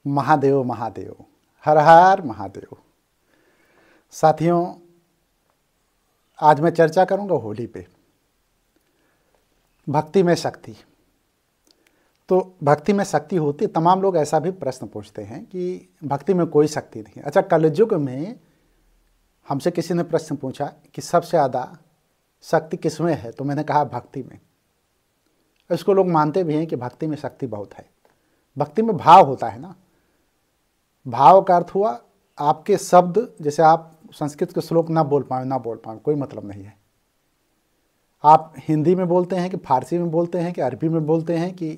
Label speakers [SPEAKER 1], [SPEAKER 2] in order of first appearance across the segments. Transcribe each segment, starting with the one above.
[SPEAKER 1] महादेव महादेव, हर हर महादेव। साथियों, आज मैं चर्चा करूंगा होली पे, भक्ति में शक्ति। तो भक्ति में शक्ति होती, तमाम लोग ऐसा भी प्रश्न पूछते हैं कि भक्ति में कोई शक्ति नहीं। अच्छा, कलयुग में हमसे किसी ने प्रश्न पूछा कि सबसे ज़्यादा शक्ति किसमें है, तो मैंने कहा भक्ति में। इसको लोग मानते भी हैं कि भक्ति में शक्ति बहुत है। भक्ति में भाव होता है ना। भाव का अर्थ हुआ आपके शब्द, जैसे आप संस्कृत के श्लोक ना बोल पाए कोई मतलब नहीं है। आप हिंदी में बोलते हैं कि फारसी में बोलते हैं कि अरबी में बोलते हैं कि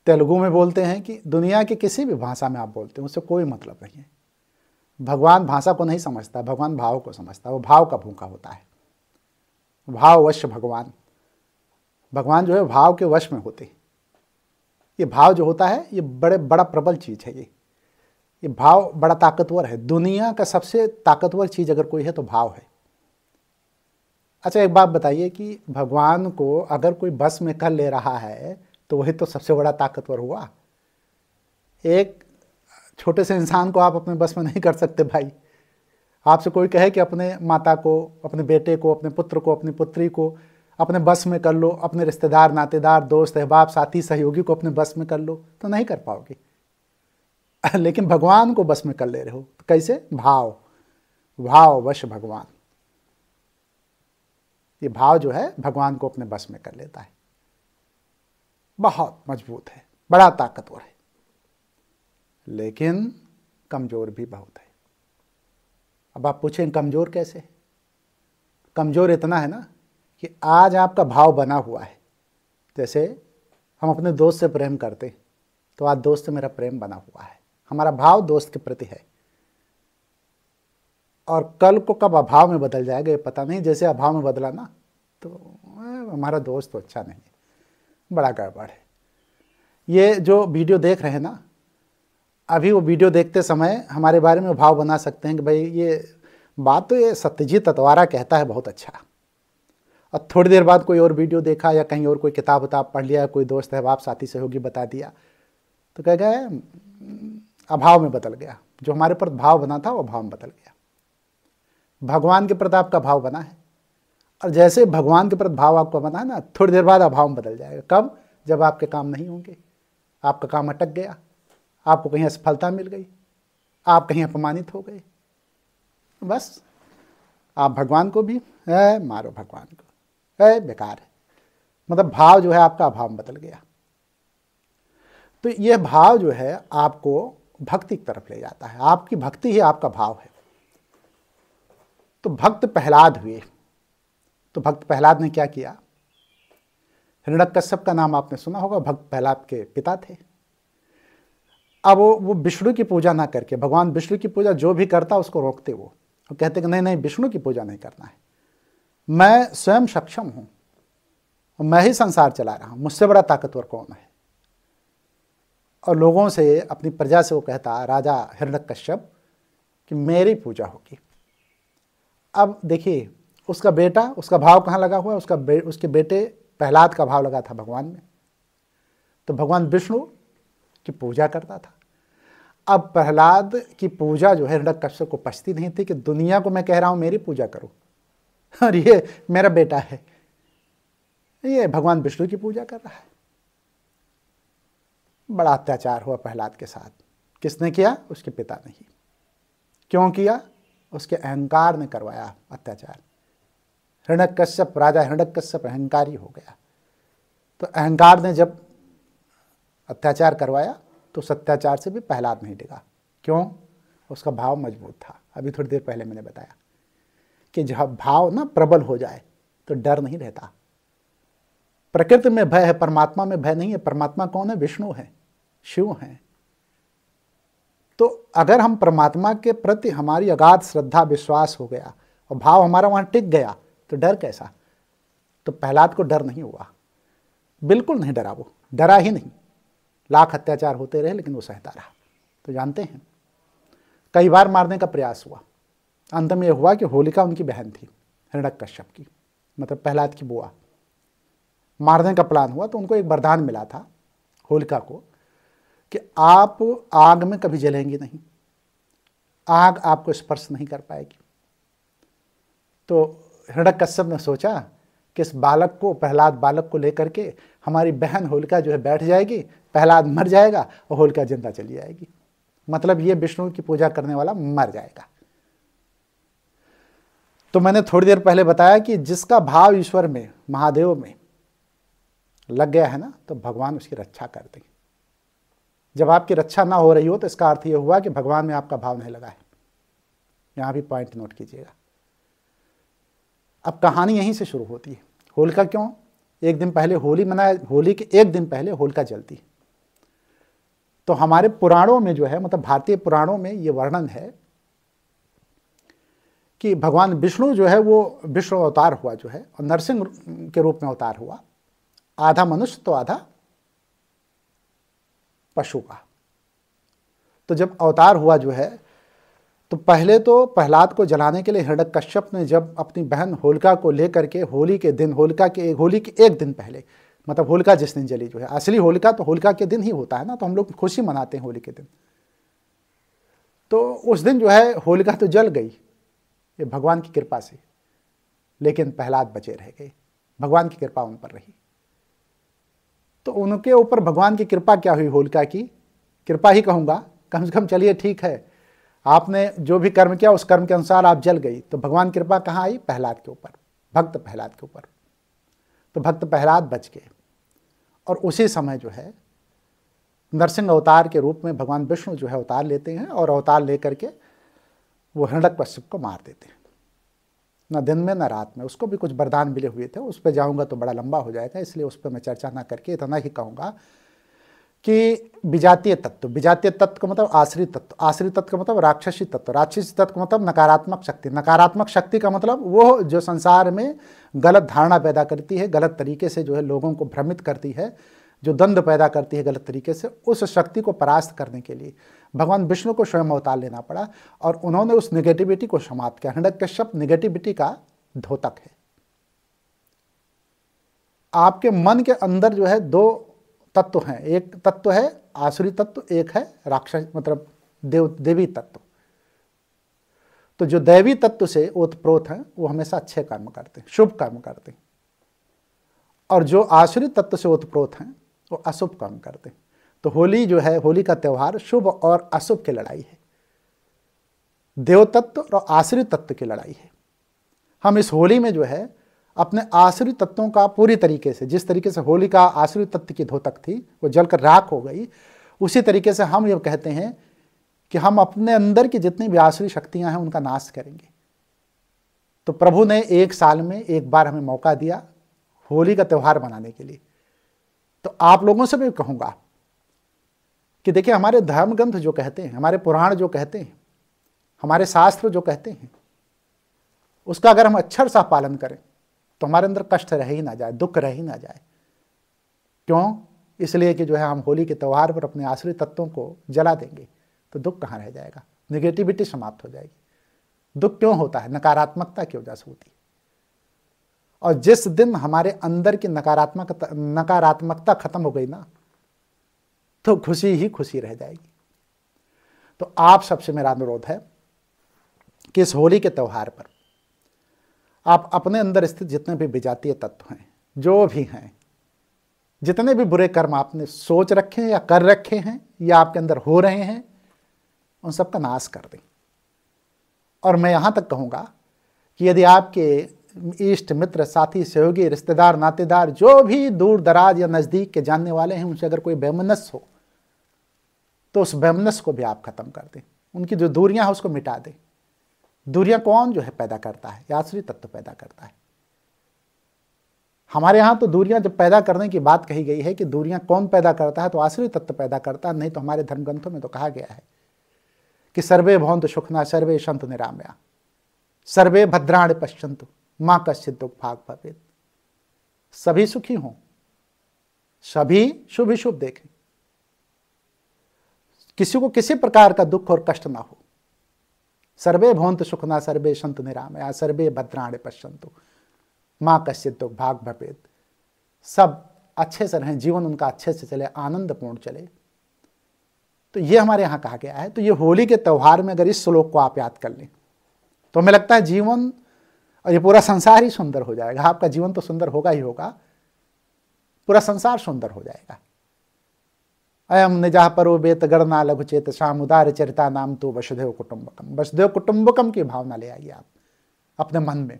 [SPEAKER 1] तेलुगु में बोलते हैं कि दुनिया की किसी भी भाषा में आप बोलते हैं, उससे कोई मतलब नहीं है। भगवान भाषा को नहीं समझता, भगवान भाव को समझता है। वो भाव का भूखा होता है। भाव वश भगवान। भगवान जो है भाव के वश में होते हैं। ये भाव जो होता है ये बड़ा प्रबल चीज़ है। ये भाव बड़ा ताकतवर है। दुनिया का सबसे ताकतवर चीज़ अगर कोई है तो भाव है। अच्छा, एक बात बताइए कि भगवान को अगर कोई बस में कर ले रहा है तो वही तो सबसे बड़ा ताकतवर हुआ। एक छोटे से इंसान को आप अपने बस में नहीं कर सकते भाई। आपसे कोई कहे कि अपने माता को, अपने बेटे को, अपने पुत्र को, अपनी पुत्री को अपने बस में कर लो, अपने रिश्तेदार, नातेदार, दोस्त, अहबाब, साथी, सहयोगी को अपने बस में कर लो, तो नहीं कर पाओगे। लेकिन भगवान को बस में कर ले रहे हो, तो कैसे? भाव वश भगवान। ये भाव जो है भगवान को अपने बस में कर लेता है। बहुत मजबूत है, बड़ा ताकतवर है, लेकिन कमजोर भी बहुत है। अब आप पूछें कमजोर कैसे? कमजोर इतना है ना कि आज आपका भाव बना हुआ है। जैसे हम अपने दोस्त से प्रेम करते तो आज दोस्त से मेरा प्रेम बना हुआ है, हमारा भाव दोस्त के प्रति है। और कल को कब अभाव में बदल जाएगा ये पता नहीं। जैसे अभाव में बदला ना तो हमारा दोस्त तो अच्छा नहीं है, बड़ा गड़बड़ है। ये जो वीडियो देख रहे हैं ना, अभी वो वीडियो देखते समय हमारे बारे में भाव बना सकते हैं कि भाई ये बात तो ये सत्यजीत अतवारा कहता है, बहुत अच्छा। और थोड़ी देर बाद कोई और वीडियो देखा या कहीं और कोई किताब पढ़ लिया, कोई दोस्त है, बाप, साथी, सहयोगी बता दिया, तो कह गए अभाव में बदल गया। जो हमारे पर भाव बना था वो भाव में बदल गया। भगवान के प्रति आपका भाव बना है, और जैसे भगवान के प्रति भाव आपका बना है ना, थोड़ी देर बाद अभाव में बदल जाएगा। कब? जब आपके काम नहीं होंगे, आपका काम अटक गया, आपको कहीं असफलता मिल गई, आप कहीं अपमानित हो गए, बस आप भगवान को भी मारो, भगवान को बेकार है। मतलब भाव जो है आपका अभाव में बदल गया। तो यह भाव जो है आपको भक्ति की तरफ ले जाता है। आपकी भक्ति ही आपका भाव है। तो भक्त प्रहलाद हुए। तो भक्त प्रहलाद ने क्या किया? हिरण्यकश्यप का नाम आपने सुना होगा, भक्त प्रहलाद के पिता थे। अब वो विष्णु की पूजा ना करके, भगवान विष्णु की पूजा जो भी करता उसको रोकते वो, और कहते कि नहीं, विष्णु की पूजा नहीं करना है, मैं स्वयं सक्षम हूं और मैं ही संसार चला रहा हूं, मुझसे बड़ा ताकतवर कौन है। और लोगों से, अपनी प्रजा से वो कहता, राजा हिरण्यकश्यप, कि मेरी पूजा होगी। अब देखिए, उसका बेटा, उसका भाव कहाँ लगा हुआ है? उसके बेटे प्रहलाद का भाव लगा था भगवान में। तो भगवान विष्णु की पूजा करता था। अब प्रहलाद की पूजा जो है हिरण्यकश्यप को पचती नहीं थी कि दुनिया को मैं कह रहा हूं मेरी पूजा करो, और ये मेरा बेटा है, ये भगवान विष्णु की पूजा कर रहा है। बड़ा अत्याचार हुआ प्रहलाद के साथ। किसने किया? उसके पिता ने ही। क्यों किया? उसके अहंकार ने करवाया अत्याचार। हिरण्यकश्यप, राजा हिरण्यकश्यप अहंकारी हो गया। तो अहंकार ने जब अत्याचार करवाया तो उस अत्याचार से भी प्रहलाद नहीं डिगा। क्यों? उसका भाव मजबूत था। अभी थोड़ी देर पहले मैंने बताया कि जब भाव ना प्रबल हो जाए तो डर नहीं रहता। प्रकृति में भय है, परमात्मा में भय नहीं है। परमात्मा कौन है? विष्णु है, शिव है। तो अगर हम परमात्मा के प्रति हमारी अगाध श्रद्धा, विश्वास हो गया और भाव हमारा वहां टिक गया तो डर कैसा? तो प्रहलाद को डर नहीं हुआ, बिल्कुल नहीं डरा। वो डरा ही नहीं। लाख अत्याचार होते रहे लेकिन वो सहता रहा। तो जानते हैं, कई बार मारने का प्रयास हुआ। अंत में यह हुआ कि होलिका उनकी बहन थी, हिरण्यकश्यप की, मतलब प्रहलाद की बुआ। मारने का प्लान हुआ तो उनको एक वरदान मिला था होलिका को कि आप आग में कभी जलेंगे नहीं, आग आपको स्पर्श नहीं कर पाएगी। तो हिरण्यकश्यप ने सोचा कि इस बालक को, प्रहलाद बालक को लेकर के हमारी बहन होलिका जो है बैठ जाएगी, प्रहलाद मर जाएगा और होलिका जिंदा चली जाएगी, मतलब ये विष्णु की पूजा करने वाला मर जाएगा। तो मैंने थोड़ी देर पहले बताया कि जिसका भाव ईश्वर में, महादेव में लग गया है ना, तो भगवान उसकी रक्षा करते हैं। जब आपकी रक्षा ना हो रही हो तो इसका अर्थ यह हुआ कि भगवान में आपका भाव नहीं लगा है। यहां भी पॉइंट नोट कीजिएगा। अब कहानी यहीं से शुरू होती है। होलिका क्यों? एक दिन पहले होली मनाया, होली के एक दिन पहले होलिका जलती है। तो हमारे पुराणों में जो है, मतलब भारतीय पुराणों में ये वर्णन है कि भगवान विष्णु जो है वो विष्णु अवतार हुआ जो है, और नरसिंह के रूप में अवतार हुआ, आधा मनुष्य तो आधा पशु का। तो जब अवतार हुआ जो है, तो पहले तो प्रहलाद को जलाने के लिए हिरण्यकश्यप ने जब अपनी बहन होलिका को लेकर के होली के दिन, होली के एक दिन पहले, मतलब होलिका जिस दिन जली जो है, असली होलिका तो होलिका के दिन ही होता है ना, तो हम लोग खुशी मनाते हैं होली के दिन। तो उस दिन जो है होलिका तो जल गई, ये भगवान की कृपा से, लेकिन प्रहलाद बचे रह गए, भगवान की कृपा उन पर रही। तो उनके ऊपर भगवान की कृपा क्या हुई? होलिका की कृपा ही कहूँगा, कम से कम चलिए ठीक है, आपने जो भी कर्म किया उस कर्म के अनुसार आप जल गई। तो भगवान की कृपा कहाँ आई? प्रहलाद के ऊपर, भक्त प्रहलाद के ऊपर। तो भक्त प्रहलाद बच गए, और उसी समय जो है नरसिंह अवतार के रूप में भगवान विष्णु जो है अवतार लेते हैं, और अवतार लेकर के वो हिरण्यकश्यप को मार देते हैं, न दिन में न रात में। उसको भी कुछ वरदान मिले हुए थे, उस पर जाऊंगा तो बड़ा लंबा हो जाएगा, इसलिए उस पर मैं चर्चा ना करके इतना ही कहूँगा कि विजातीय तत्व, विजातीय तत्व का मतलब आश्रित तत्व, आश्रित तत्व का मतलब राक्षसी तत्व, राक्षसी तत्व का मतलब नकारात्मक शक्ति, नकारात्मक शक्ति का मतलब वो जो संसार में गलत धारणा पैदा करती है, गलत तरीके से जो है लोगों को भ्रमित करती है, जो द्वंद्व पैदा करती है गलत तरीके से, उस शक्ति को परास्त करने के लिए भगवान विष्णु को स्वयं अवतार लेना पड़ा, और उन्होंने उस नेगेटिविटी को समाप्त किया। हिरण्यकश्यप नेगेटिविटी का द्योतक है। आपके मन के अंदर जो है दो तत्व हैं, एक तत्व है आसुरी तत्व, एक है राक्षस मतलब देवी तत्व। तो जो दैवी तत्व से ओतप्रोत हैं वो हमेशा अच्छे कर्म करते हैं, शुभ कर्म करते हैं, और जो आसुरी तत्व से ओतप्रोत हैं वो अशुभ कर्म करते हैं। तो होली जो है, होली का त्यौहार शुभ और अशुभ की लड़ाई है, देव तत्व और आसुरी तत्व की लड़ाई है। हम इस होली में जो है अपने आसुरी तत्वों का पूरी तरीके से, जिस तरीके से होली का आसुरी तत्व की द्योतक थी वो जलकर राख हो गई, उसी तरीके से हम ये कहते हैं कि हम अपने अंदर की जितनी भी आसुरी शक्तियां हैं उनका नाश करेंगे। तो प्रभु ने एक साल में एक बार हमें मौका दिया होली का त्यौहार मनाने के लिए। तो आप लोगों से भी कहूंगा कि देखिए, हमारे धर्म ग्रंथ जो कहते हैं, हमारे पुराण जो कहते हैं, हमारे शास्त्र जो कहते हैं, उसका अगर हम अक्षर सा पालन करें तो हमारे अंदर कष्ट रह ही ना जाए, दुख रह ही ना जाए। क्यों? इसलिए कि जो है हम होली के त्यौहार पर अपने आसुरी तत्वों को जला देंगे तो दुख कहाँ रह जाएगा, निगेटिविटी समाप्त हो जाएगी। दुख क्यों होता है? नकारात्मकता की वजह से होती है। और जिस दिन हमारे अंदर की नकारात्मकता खत्म हो गई ना, तो खुशी ही खुशी रह जाएगी। तो आप सबसे मेरा अनुरोध है कि इस होली के त्यौहार पर आप अपने अंदर स्थित जितने भी विजातीय तत्व हैं, जो भी हैं, जितने भी बुरे कर्म आपने सोच रखे हैं या कर रखे हैं या आपके अंदर हो रहे हैं, उन सब का नाश कर दें। और मैं यहाँ तक कहूँगा कि यदि आपके इष्ट मित्र, साथी, सहयोगी, रिश्तेदार, नातेदार, जो भी दूर दराज या नज़दीक के जानने वाले हैं, उनसे अगर कोई वैमनस्य हो तो उस वैमनस्य को भी आप खत्म कर दें। उनकी जो दूरियां हैं उसको मिटा दें। दूरियां कौन जो है पैदा करता है? आसुरी तत्व पैदा करता है। हमारे यहाँ तो दूरियां जब पैदा करने की बात कही गई है कि दूरियां कौन पैदा करता है, तो आसुरी तत्व पैदा करता है। नहीं तो हमारे धर्म ग्रंथों में तो कहा गया है कि सर्वे भवन्तु सुखिनः, सर्वे सन्तु निरामया, सर्वे भद्राणि पश्यन्तु, मा कश्चित् दुःख भाग् भवेत्। सभी सुखी हों, सभी शुभ ही शुभ देखें, किसी को किसी प्रकार का दुख और कष्ट ना हो। सर्वे भवन्तु सुखिनः, सर्वे सन्तु निरामया, सर्वे भद्राणि पश्यन्तु, मा कश्चित् दुःख भाग् भवेत्। सब अच्छे से रहें, जीवन उनका अच्छे से चले, आनंदपूर्ण चले। तो ये हमारे यहाँ कहा गया है। तो ये होली के त्यौहार में अगर इस श्लोक को आप याद कर लें तो हमें लगता है जीवन और ये पूरा संसार ही सुंदर हो जाएगा। आपका जीवन तो सुंदर होगा ही होगा, पूरा संसार सुंदर हो जाएगा। अयम निजा परो बेत गणना लघु चेत श्याम उदार चरिता नाम तो वसुदेव कुटुंबकम। वसुदेव कुटुंबकम की भावना ले आइए आप अपने मन में।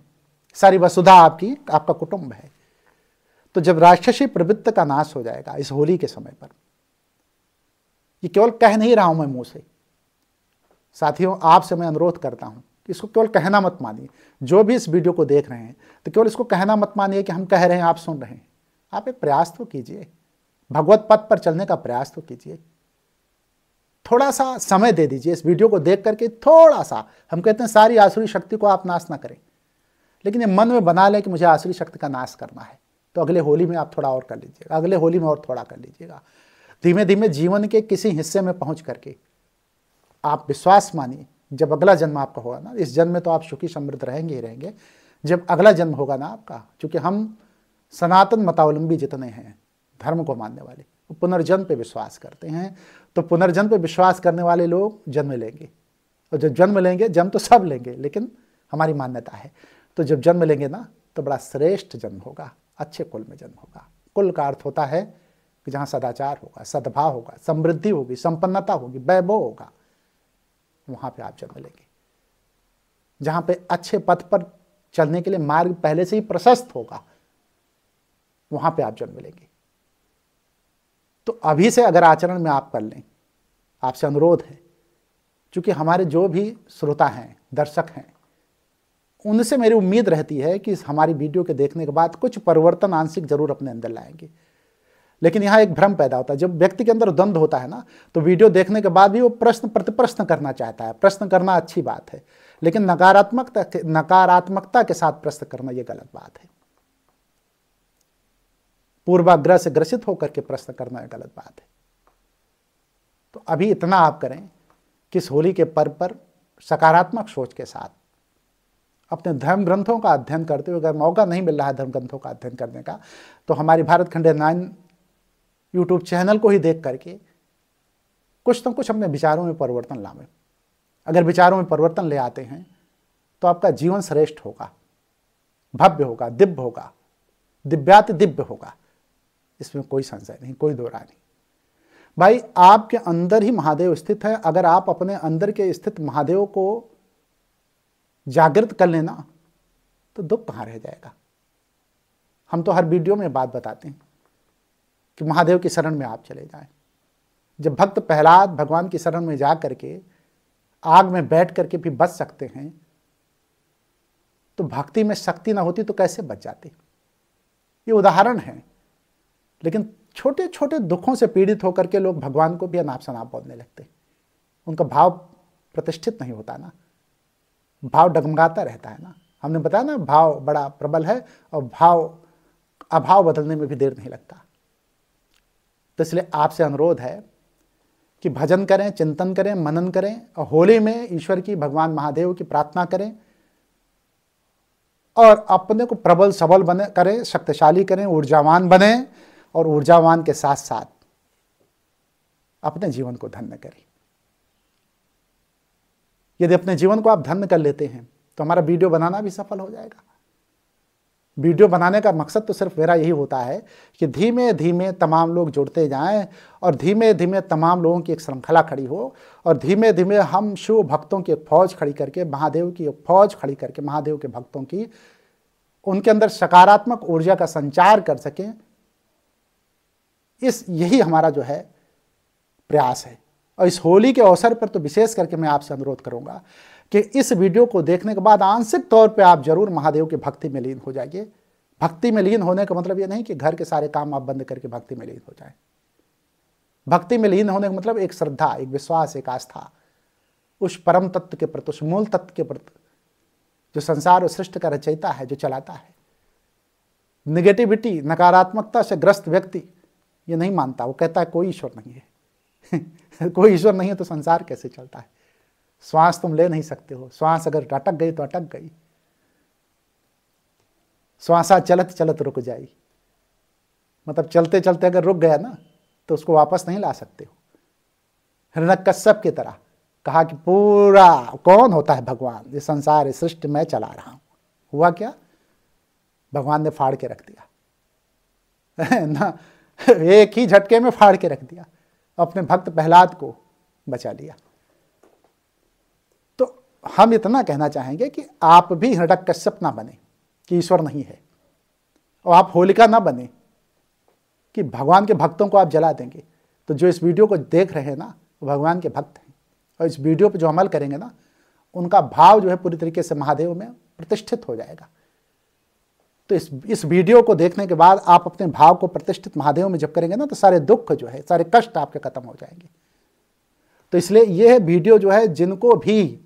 [SPEAKER 1] सारी वसुधा आपका कुटुंब है। तो जब राक्षसी प्रवृत्ति का नाश हो जाएगा इस होली के समय पर, ये केवल कह नहीं रहा हूं मैं मुंह से, साथियों आपसे मैं अनुरोध करता हूं कि इसको केवल कहना मत मानिए। जो भी इस वीडियो को देख रहे हैं तो केवल इसको कहना मत मानिए कि हम कह रहे हैं आप सुन रहे हैं। आप एक प्रयास तो कीजिए, भगवत पथ पर चलने का प्रयास तो कीजिए। थोड़ा सा समय दे दीजिए इस वीडियो को देख करके। थोड़ा सा, हम कहते हैं सारी आसुरी शक्ति को आप नाश ना करें, लेकिन ये मन में बना लें कि मुझे आसुरी शक्ति का नाश करना है, तो अगले होली में आप थोड़ा और कर लीजिएगा, अगले होली में और थोड़ा कर लीजिएगा। धीमे धीमे जीवन के किसी हिस्से में पहुंच करके आप विश्वास मानिए, जब अगला जन्म आपका होगा ना, इस जन्म में तो आप सुखी समृद्ध रहेंगे ही रहेंगे, जब अगला जन्म होगा ना आपका, क्योंकि हम सनातन मतावलंबी जितने हैं धर्म को मानने वाले, वो पुनर्जन्म पे विश्वास करते हैं। तो पुनर्जन्म पे विश्वास करने वाले लोग जन्म लेंगे, और जब जन्म लेंगे, जन्म तो सब लेंगे, लेकिन हमारी मान्यता है तो जब जन्म लेंगे ना तो बड़ा श्रेष्ठ जन्म होगा, अच्छे कुल में जन्म होगा। कुल का अर्थ होता है कि जहाँ सदाचार होगा, सद्भाव होगा, समृद्धि होगी, संपन्नता होगी, वैभव होगा, वहाँ पे आप जन्म लेंगे। जहाँ पे अच्छे पथ पर चलने के लिए मार्ग पहले से ही प्रशस्त होगा, वहाँ पे आप जन्म लेंगे। तो अभी से अगर आचरण में आप कर लें, आपसे अनुरोध है, क्योंकि हमारे जो भी श्रोता हैं, दर्शक हैं, उनसे मेरी उम्मीद रहती है कि हमारी वीडियो के देखने के बाद कुछ परिवर्तन आंशिक जरूर अपने अंदर लाएंगे। लेकिन यहाँ एक भ्रम पैदा होता है, जब व्यक्ति के अंदर द्वंद्व होता है ना, तो वीडियो देखने के बाद भी वो प्रश्न प्रतिप्रश्न करना चाहता है। प्रश्न करना अच्छी बात है, लेकिन नकारात्मकता के साथ प्रश्न करना ये गलत बात है। पूर्वाग्रह से ग्रसित होकर के प्रश्न करना गलत बात है। तो अभी इतना आप करें कि इस होली के पर्व पर सकारात्मक सोच के साथ अपने धर्म ग्रंथों का अध्ययन करते हुए, अगर मौका नहीं मिल रहा है धर्म ग्रंथों का अध्ययन करने का, तो हमारी भारत खंडे 9 यूट्यूब चैनल को ही देख करके कुछ न कुछ अपने विचारों में परिवर्तन लाएं। अगर विचारों में परिवर्तन ले आते हैं तो आपका जीवन श्रेष्ठ होगा, भव्य होगा, दिव्य होगा, दिव्याति दिव्य होगा। इसमें कोई संशय नहीं, कोई दो राय नहीं। भाई आपके अंदर ही महादेव स्थित है। अगर आप अपने अंदर के स्थित महादेव को जागृत कर लेना तो दुख कहाँ रह जाएगा। हम तो हर वीडियो में बात बताते हैं कि महादेव की शरण में आप चले जाएं। जब भक्त प्रहलाद भगवान की शरण में जा करके आग में बैठ करके भी बच सकते हैं, तो भक्ति में शक्ति ना होती तो कैसे बच जाते। ये उदाहरण है। लेकिन छोटे छोटे दुखों से पीड़ित होकर के लोग भगवान को भी अनाप शनाप बोलने लगते, उनका भाव प्रतिष्ठित नहीं होता ना, भाव डगमगाता रहता है ना। हमने बताया ना, भाव बड़ा प्रबल है और अभाव बदलने में भी देर नहीं लगता। तो इसलिए आपसे अनुरोध है कि भजन करें, चिंतन करें, मनन करें, और होली में ईश्वर की, भगवान महादेव की प्रार्थना करें, और अपने को प्रबल सबल करें, शक्तिशाली करें, ऊर्जावान बने, और ऊर्जावान के साथ साथ अपने जीवन को धन्य करें। यदि अपने जीवन को आप धन्य कर लेते हैं तो हमारा वीडियो बनाना भी सफल हो जाएगा। वीडियो बनाने का मकसद तो सिर्फ मेरा यही होता है कि धीमे धीमे तमाम लोग जुड़ते जाएं, और धीमे धीमे तमाम लोगों की एक श्रृंखला खड़ी हो, और धीमे धीमे हम शिव भक्तों की एक फौज खड़ी करके, महादेव की एक फौज खड़ी करके, महादेव के भक्तों की, उनके अंदर सकारात्मक ऊर्जा का संचार कर सकें। यही हमारा जो है प्रयास है। और इस होली के अवसर पर तो विशेष करके मैं आपसे अनुरोध करूंगा कि इस वीडियो को देखने के बाद आंशिक तौर पे आप जरूर महादेव की भक्ति में लीन हो जाइए। भक्ति में लीन होने का मतलब ये नहीं कि घर के सारे काम आप बंद करके भक्ति में लीन हो जाएं। भक्ति में लीन होने का मतलब एक श्रद्धा, एक विश्वास, एक आस्था उस परम तत्व के प्रति, उस मूल तत्व के प्रति, जो संसार और सृष्टि का रचयिता है, जो चलाता है। निगेटिविटी, नकारात्मकता से ग्रस्त व्यक्ति ये नहीं मानता, वो कहता है कोई ईश्वर नहीं है। कोई ईश्वर नहीं है तो संसार कैसे चलता है। श्वास तुम ले नहीं सकते हो, श्वास अगर अटक गई तो अटक गई, श्वासा चलत चलत रुक जाई। मतलब चलते चलते अगर रुक गया ना तो उसको वापस नहीं ला सकते हो। हिरण्यकश्यप की तरह कहा कि पूरा कौन होता है भगवान, ये संसार इस सृष्टि मैं चला रहा हूं। हुआ क्या, भगवान ने फाड़ के रख दिया ना, एक ही झटके में फाड़ के रख दिया, अपने भक्त प्रहलाद को बचा लिया। तो हम इतना कहना चाहेंगे कि आप भी हिरण्यकश्यप ना बने कि ईश्वर नहीं है, और आप होलिका ना बने कि भगवान के भक्तों को आप जला देंगे। तो जो इस वीडियो को देख रहे हैं ना, वो भगवान के भक्त हैं, और इस वीडियो पर जो अमल करेंगे ना, उनका भाव जो है पूरी तरीके से महादेव में प्रतिष्ठित हो जाएगा। तो इस वीडियो को देखने के बाद आप अपने भाव को प्रतिष्ठित महादेव में जब करेंगे ना, तो सारे दुख जो है, सारे कष्ट आपके खत्म हो जाएंगे। तो इसलिए यह वीडियो जो है, जिनको भी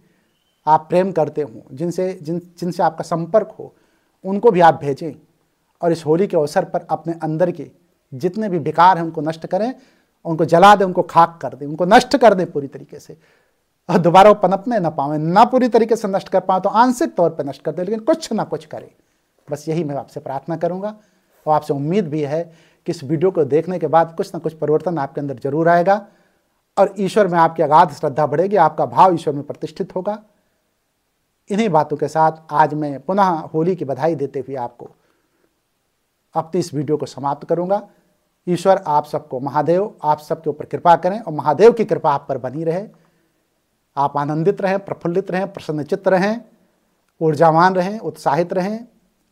[SPEAKER 1] आप प्रेम करते हो, जिनसे आपका संपर्क हो, उनको भी आप भेजें, और इस होली के अवसर पर अपने अंदर के जितने भी विकार हैं उनको नष्ट करें, उनको जला दें, उनको खाक कर दें, उनको नष्ट कर दें पूरी तरीके से, और दोबारा वो पनपने ना पाएं, ना पूरी तरीके से नष्ट कर पाएं तो आंशिक तौर पर नष्ट कर दें, लेकिन कुछ ना कुछ करें। बस यही मैं आपसे प्रार्थना करूंगा, और आपसे उम्मीद भी है कि इस वीडियो को देखने के बाद कुछ ना कुछ परिवर्तन आपके अंदर जरूर आएगा, और ईश्वर में आपकी अगाध श्रद्धा बढ़ेगी, आपका भाव ईश्वर में प्रतिष्ठित होगा। इन्हीं बातों के साथ आज मैं पुनः होली की बधाई देते हुए आपको अपनी इस वीडियो को समाप्त करूंगा। ईश्वर आप सबको, महादेव आप सबके ऊपर कृपा करें, और महादेव की कृपा आप पर बनी रहे। आप आनंदित रहें, प्रफुल्लित रहें, प्रसन्नचित्त रहें, ऊर्जावान रहें, उत्साहित रहें,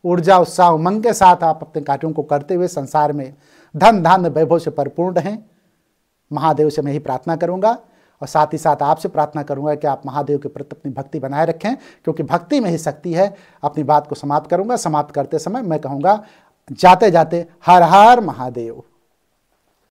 [SPEAKER 1] ऊर्जा उत्साह उमंग के साथ आप अपने कार्यों को करते हुए संसार में धन धान्य वैभव से परिपूर्ण रहें। महादेव से मैं ही प्रार्थना करूंगा, और साथ ही साथ आपसे प्रार्थना करूंगा कि आप महादेव के प्रति अपनी भक्ति बनाए रखें, क्योंकि भक्ति में ही शक्ति है। अपनी बात को समाप्त करूंगा। समाप्त करते समय मैं कहूँगा, जाते जाते हर हर महादेव।